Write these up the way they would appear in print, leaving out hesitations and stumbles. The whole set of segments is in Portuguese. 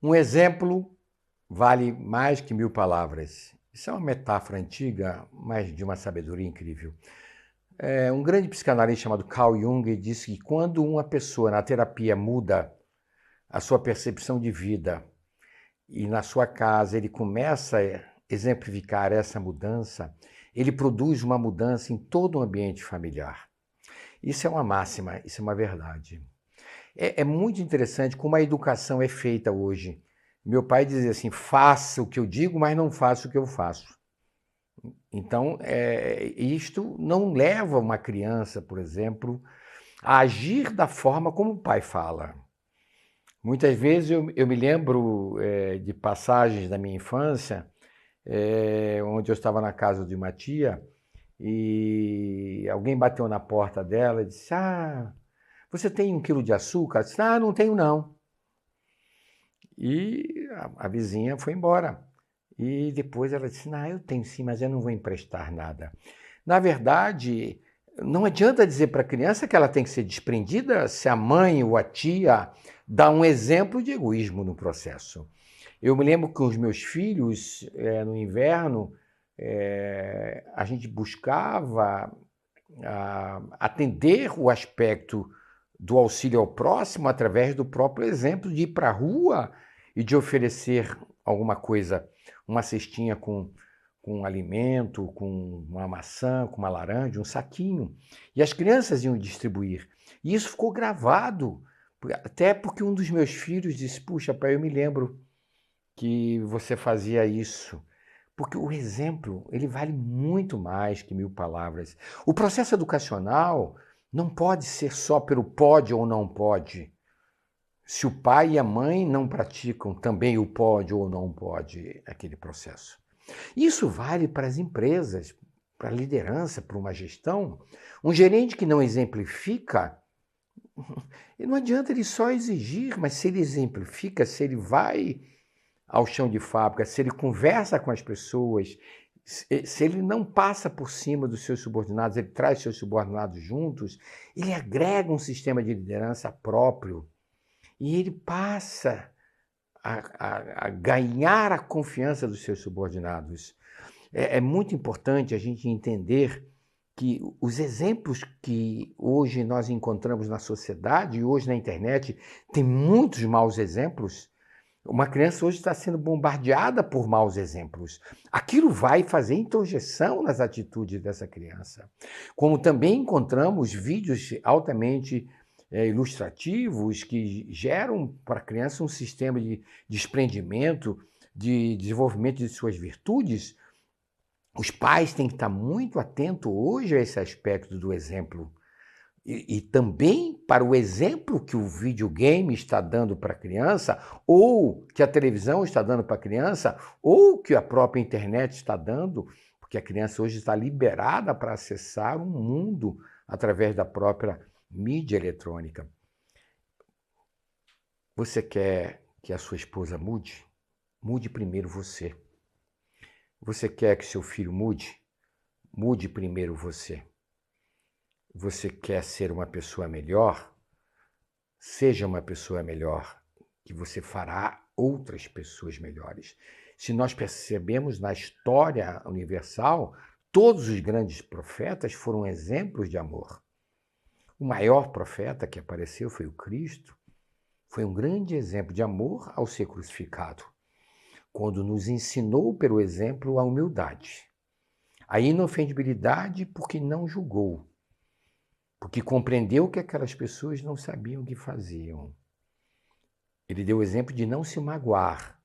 Um exemplo vale mais que 1000 palavras. Isso é uma metáfora antiga, mas de uma sabedoria incrível. Um grande psicanalista chamado Carl Jung disse que quando uma pessoa na terapia muda a sua percepção de vida e na sua casa ele começa a exemplificar essa mudança, ele produz uma mudança em todo o ambiente familiar. Isso é uma máxima, isso é uma verdade. É muito interessante como a educação é feita hoje. Meu pai dizia assim: faça o que eu digo, mas não faça o que eu faço. Então, isto não leva uma criança, por exemplo, a agir da forma como o pai fala. Muitas vezes eu me lembro de passagens da minha infância, onde eu estava na casa de uma tia e alguém bateu na porta dela e disse: "Ah, você tem 1 quilo de açúcar?" Ela disse: "Ah, não tenho não." E a vizinha foi embora. E depois ela disse: "Não, eu tenho sim, mas eu não vou emprestar nada." Na verdade, não adianta dizer para a criança que ela tem que ser desprendida se a mãe ou a tia dá um exemplo de egoísmo no processo. Eu me lembro que os meus filhos, no inverno, a gente buscava atender o aspecto do auxílio ao próximo através do próprio exemplo de ir para a rua e de oferecer alguma coisa, uma cestinha com um alimento, com uma maçã, com uma laranja, um saquinho. E as crianças iam distribuir. E isso ficou gravado, até porque um dos meus filhos disse: "Puxa, pai, eu me lembro que você fazia isso." Porque o exemplo, ele vale muito mais que 1000 palavras. O processo educacional não pode ser só pelo pode ou não pode. Se o pai e a mãe não praticam também o pode ou não pode aquele processo. Isso vale para as empresas, para a liderança, para uma gestão. Um gerente que não exemplifica, não adianta ele só exigir, mas se ele exemplifica, se ele vai ao chão de fábrica, se ele conversa com as pessoas, se ele não passa por cima dos seus subordinados, ele traz seus subordinados juntos, ele agrega um sistema de liderança próprio e ele passa a ganhar a confiança dos seus subordinados. É muito importante a gente entender que os exemplos que hoje nós encontramos na sociedade e hoje na internet, tem muitos maus exemplos. Uma criança hoje está sendo bombardeada por maus exemplos. Aquilo vai fazer introjeção nas atitudes dessa criança. Como também encontramos vídeos altamente ilustrativos que geram para a criança um sistema de desprendimento, de desenvolvimento de suas virtudes. Os pais têm que estar muito atentos hoje a esse aspecto do exemplo. E também para o exemplo que o videogame está dando para a criança, ou que a televisão está dando para a criança, ou que a própria internet está dando, porque a criança hoje está liberada para acessar um mundo através da própria mídia eletrônica. Você quer que a sua esposa mude? Mude primeiro você. Você quer que seu filho mude? Mude primeiro você. Você quer ser uma pessoa melhor? Seja uma pessoa melhor, que você fará outras pessoas melhores. Se nós percebemos na história universal, todos os grandes profetas foram exemplos de amor. O maior profeta que apareceu foi o Cristo. Foi um grande exemplo de amor ao ser crucificado, quando nos ensinou pelo exemplo a humildade, a inofendibilidade porque não julgou, porque compreendeu que aquelas pessoas não sabiam o que faziam. Ele deu o exemplo de não se magoar,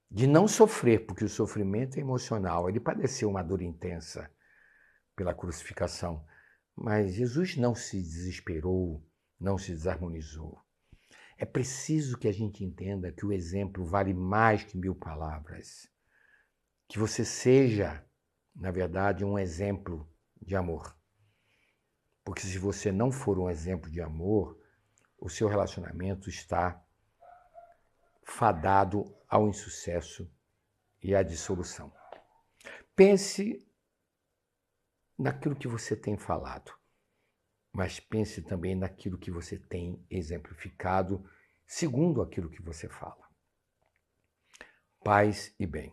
de não sofrer, porque o sofrimento é emocional. Ele padeceu uma dor intensa pela crucificação, mas Jesus não se desesperou, não se desarmonizou. É preciso que a gente entenda que o exemplo vale mais que 1000 palavras. Que você seja, na verdade, um exemplo de amor. Porque se você não for um exemplo de amor, o seu relacionamento está fadado ao insucesso e à dissolução. Pense naquilo que você tem falado, mas pense também naquilo que você tem exemplificado, segundo aquilo que você fala. Paz e bem.